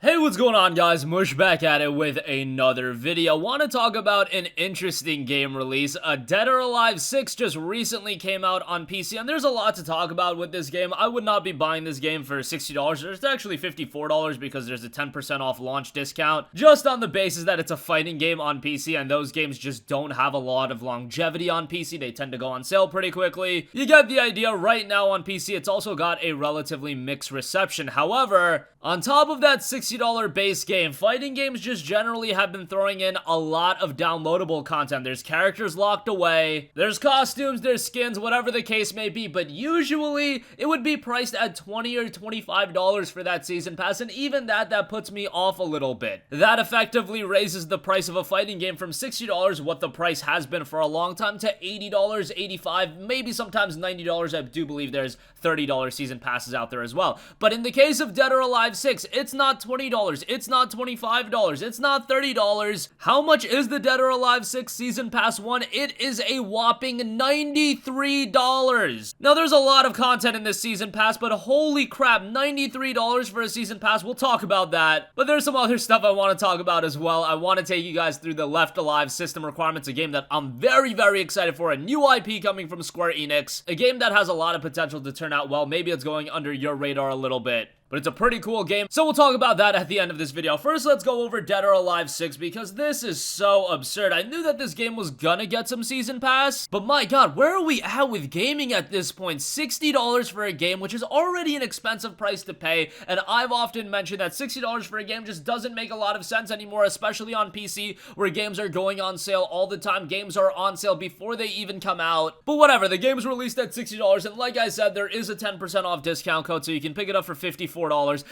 Hey, what's going on, guys? Mush back at it with another video. Want to talk about an interesting game release. Dead or Alive 6 just recently came out on PC, and there's a lot to talk about with this game. I would not be buying this game for $60. It's actually $54 because there's a 10% off launch discount, just on the basis that it's a fighting game on PC, and those games just don't have a lot of longevity on PC. They tend to go on sale pretty quickly. You get the idea. Right now on PC, it's also got a relatively mixed reception. However, on top of that $60 base game, fighting games just generally have been throwing in a lot of downloadable content. There's characters locked away, there's costumes, there's skins, whatever the case may be, but usually it would be priced at $20 or $25 for that season pass, and even that puts me off a little bit. That effectively raises the price of a fighting game from $60, what the price has been for a long time, to $80, $85, maybe sometimes $90. I do believe there's $30 season passes out there as well. But in the case of Dead or Alive 6, it's not $20, it's not $25, it's not $30. How much is the Dead or Alive 6 Season Pass 1? It is a whopping $93. Now, there's a lot of content in this Season Pass, but holy crap, $93 for a Season Pass. We'll talk about that. But there's some other stuff I want to talk about as well. I want to take you guys through the Left Alive system requirements, a game that I'm very, very excited for. A new IP coming from Square Enix. A game that has a lot of potential to turn out well. Maybe it's going under your radar a little bit, but it's a pretty cool game, so we'll talk about that at the end of this video. First, let's go over Dead or Alive 6, because this is so absurd. I knew that this game was gonna get some season pass, but my god, where are we at with gaming at this point? $60 for a game, which is already an expensive price to pay, and I've often mentioned that $60 for a game just doesn't make a lot of sense anymore, especially on PC, where games are going on sale all the time. Games are on sale before they even come out. But whatever, the game's released at $60, and like I said, there is a 10% off discount code, so you can pick it up for $54.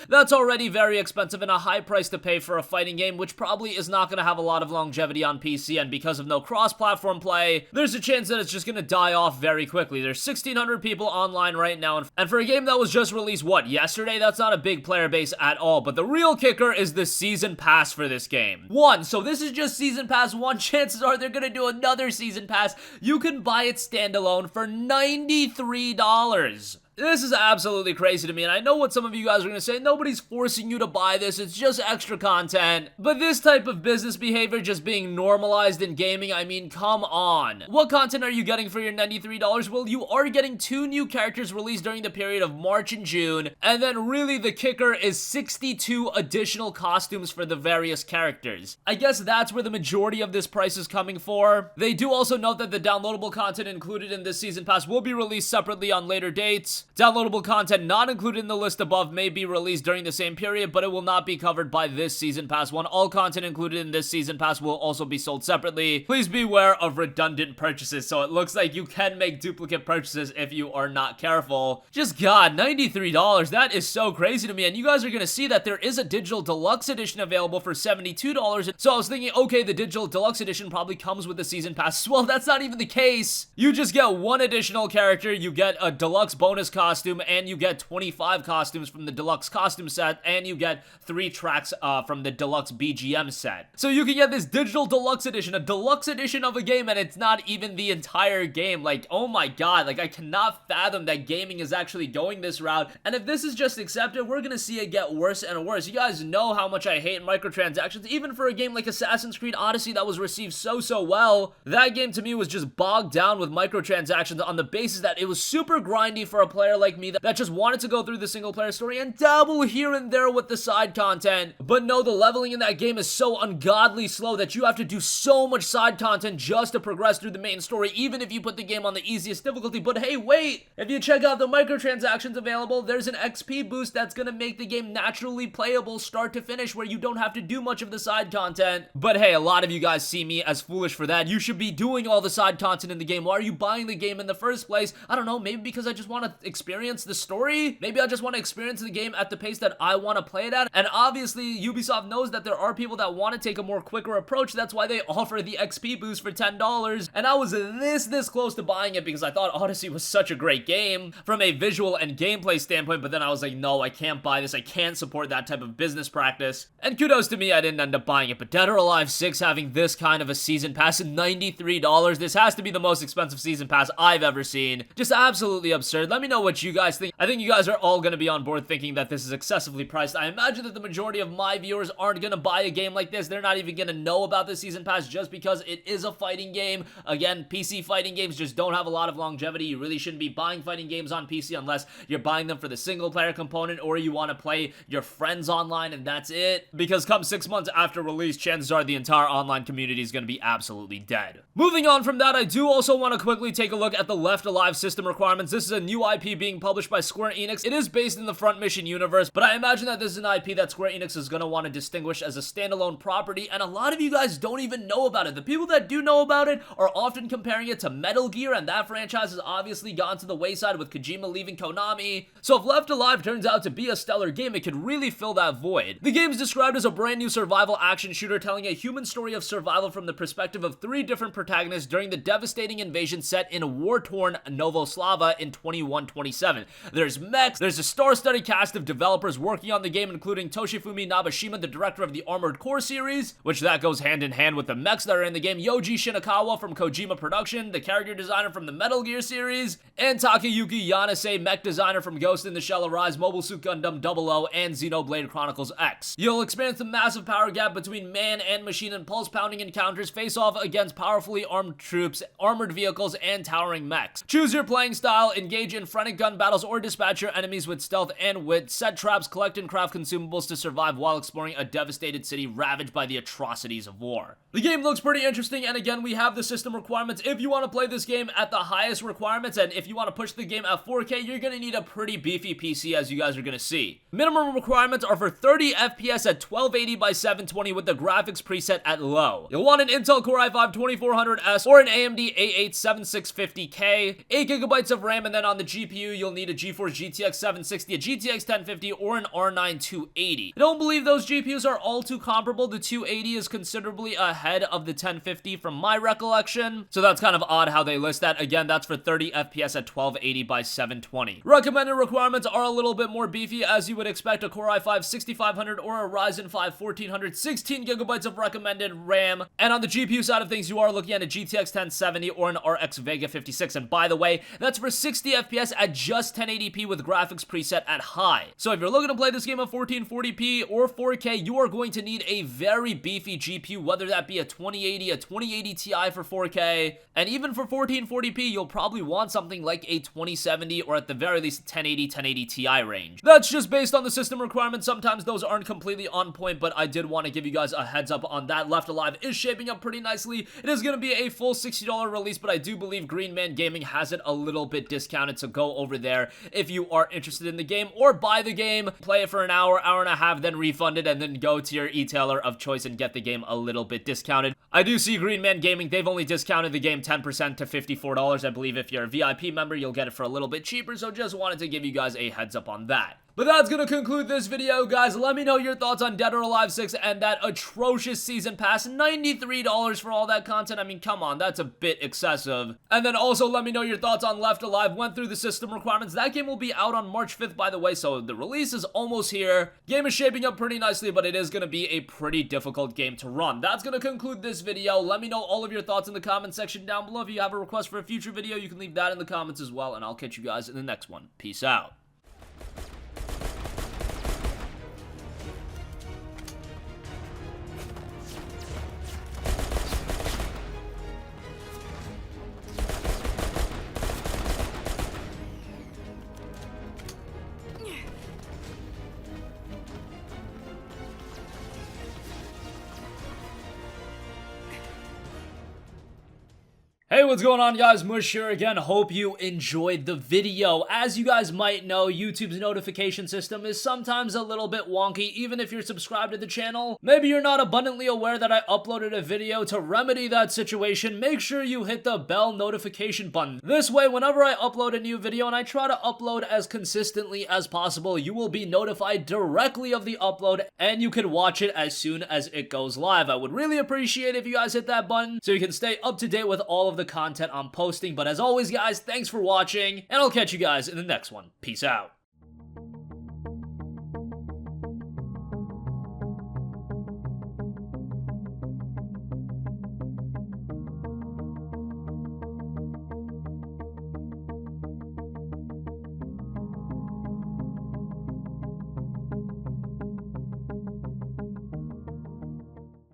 That's already very expensive and a high price to pay for a fighting game, which probably is not going to have a lot of longevity on PC, and because of no cross-platform play, there's a chance that it's just going to die off very quickly. There's 1,600 people online right now, and for a game that was just released, what, yesterday? That's not a big player base at all, but the real kicker is the Season Pass for this game. So this is just Season Pass 1. Chances are they're going to do another Season Pass. You can buy it standalone for $93. This is absolutely crazy to me, and I know what some of you guys are going to say. Nobody's forcing you to buy this. It's just extra content. But this type of business behavior just being normalized in gaming, I mean, come on. What content are you getting for your $93? Well, you are getting 2 new characters released during the period of March and June, and then really the kicker is 62 additional costumes for the various characters. I guess that's where the majority of this price is coming for. They do also note that the downloadable content included in this season pass will be released separately on later dates. Downloadable content not included in the list above may be released during the same period, but it will not be covered by this Season Pass 1. All content included in this Season Pass will also be sold separately. Please beware of redundant purchases, so it looks like you can make duplicate purchases if you are not careful. Just god, $93, that is so crazy to me, and you guys are gonna see that there is a digital deluxe edition available for $72, so I was thinking, okay, the digital deluxe edition probably comes with the Season Pass. Well, that's not even the case. You just get 1 additional character, you get a deluxe bonus costume, and you get 25 costumes from the deluxe costume set, and you get 3 tracks from the deluxe BGM set. So you can get this digital deluxe edition, a deluxe edition of a game, and it's not even the entire game. Like, oh my god, like, I cannot fathom that gaming is actually going this route, and if this is just accepted, we're gonna see it get worse and worse. You guys know how much I hate microtransactions, even for a game like Assassin's Creed Odyssey that was received so well. That game to me was just bogged down with microtransactions on the basis that it was super grindy for a player like me that just wanted to go through the single player story and dabble here and there with the side content. But no, the leveling in that game is so ungodly slow that you have to do so much side content just to progress through the main story, even if you put the game on the easiest difficulty. But hey, wait! If you check out the microtransactions available, there's an XP boost that's gonna make the game naturally playable start to finish, where you don't have to do much of the side content. But hey, a lot of you guys see me as foolish for that. You should be doing all the side content in the game. Why are you buying the game in the first place? I don't know, maybe because I just want to experience the story? Maybe I just want to experience the game at the pace that I want to play it at. And obviously, Ubisoft knows that there are people that want to take a more quicker approach. That's why they offer the XP boost for $10. And I was this close to buying it because I thought Odyssey was such a great game from a visual and gameplay standpoint, but then I was like, no, I can't buy this. I can't support that type of business practice. And kudos to me, I didn't end up buying it. But Dead or Alive 6 having this kind of a season pass at $93, this has to be the most expensive season pass I've ever seen. Just absolutely absurd. Let me know what what you guys think. I think you guys are all going to be on board thinking that this is excessively priced. I imagine that the majority of my viewers aren't going to buy a game like this. They're not even going to know about the season pass just because it is a fighting game. Again, PC fighting games just don't have a lot of longevity. You really shouldn't be buying fighting games on PC unless you're buying them for the single player component or you want to play your friends online and that's it. Because come 6 months after release, chances are the entire online community is going to be absolutely dead. Moving on from that, I do also want to quickly take a look at the Left Alive system requirements. This is a new IP being published by Square Enix. It is based in the Front Mission universe, but I imagine that this is an IP that Square Enix is going to want to distinguish as a standalone property, and a lot of you guys don't even know about it. The people that do know about it are often comparing it to Metal Gear, and that franchise has obviously gone to the wayside with Kojima leaving Konami. So if Left Alive turns out to be a stellar game, it could really fill that void. The game is described as a brand new survival action shooter telling a human story of survival from the perspective of 3 different protagonists during the devastating invasion set in war-torn Novoslava in 2127. There's mechs, there's a star-studded cast of developers working on the game, including Toshifumi Nabashima, the director of the Armored Core series, which that goes hand in hand with the mechs that are in the game, Yoji Shinakawa from Kojima Production, the character designer from the Metal Gear series, and Takayuki Yanase, mech designer from Ghost in the Shell Arise, Mobile Suit Gundam 00, and Xenoblade Chronicles X. You'll experience the massive power gap between man and machine and pulse-pounding encounters, face off against powerfully armed troops, armored vehicles, and towering mechs. Choose your playing style, engage in frantic gun battles, or dispatch your enemies with stealth and wit, set traps, collect and craft consumables to survive while exploring a devastated city ravaged by the atrocities of war. The game looks pretty interesting, and again, we have the system requirements. If you want to play this game at the highest requirements, and if you want to push the game at 4K, you're going to need a pretty beefy PC, as you guys are going to see. Minimum requirements are for 30 FPS at 1280 by 720 with the graphics preset at low. You'll want an Intel Core i5-2400S or an AMD A8 7650K, 8GB of RAM, and then on the GPU, you'll need a GeForce GTX 760, a GTX 1050, or an R9 280. I don't believe those GPUs are all too comparable. The 280 is considerably ahead of the 1050 from my recollection, so that's kind of odd how they list that. Again, that's for 30 FPS at 1280 by 720. Recommended requirements are a little bit more beefy, as you would expect a Core i5-6500 or a Ryzen 5 1400, 16GB of recommended RAM, and on the GPU side of things, you are looking at a GTX 1070 or an RX Vega 56, and by the way, that's for 60 FPS at just 1080p with graphics preset at high. So if you're looking to play this game at 1440p or 4K, you are going to need a very beefy GPU, whether that be a 2080, a 2080 Ti for 4K, and even for 1440p, you'll probably want something like a 2070 or at the very least 1080 Ti range. That's just based on the system requirements. Sometimes those aren't completely on point, but I did want to give you guys a heads up on that. Left Alive is shaping up pretty nicely. It is going to be a full $60 release, but I do believe Green Man Gaming has it a little bit discounted, so go over there if you are interested in the game, or buy the game, play it for an hour and a half, then refund it, and then go to your e-tailer of choice and get the game a little bit discounted. I do see Green Man Gaming, they've only discounted the game 10% to $54. I believe if you're a VIP member, you'll get it for a little bit cheaper, so just wanted to give you guys a heads up on that. But that's gonna conclude this video, guys. Let me know your thoughts on Dead or Alive 6 and that atrocious season pass. $93 for all that content. I mean, come on, that's a bit excessive. And then also let me know your thoughts on Left Alive. Went through the system requirements. That game will be out on March 5th, by the way, so the release is almost here. Game is shaping up pretty nicely, but it is gonna be a pretty difficult game to run. That's gonna conclude this video. Let me know all of your thoughts in the comment section down below. If you have a request for a future video, you can leave that in the comments as well, and I'll catch you guys in the next one. Peace out. Hey, what's going on, guys? Mush here again. Hope you enjoyed the video. As you guys might know, YouTube's notification system is sometimes a little bit wonky, even if you're subscribed to the channel. Maybe you're not abundantly aware that I uploaded a video. To remedy that situation, make sure you hit the bell notification button. This way, whenever I upload a new video, and I try to upload as consistently as possible, you will be notified directly of the upload, and you can watch it as soon as it goes live. I would really appreciate if you guys hit that button so you can stay up to date with all of the content I'm posting. But as always, guys, thanks for watching, and I'll catch you guys in the next one. Peace out.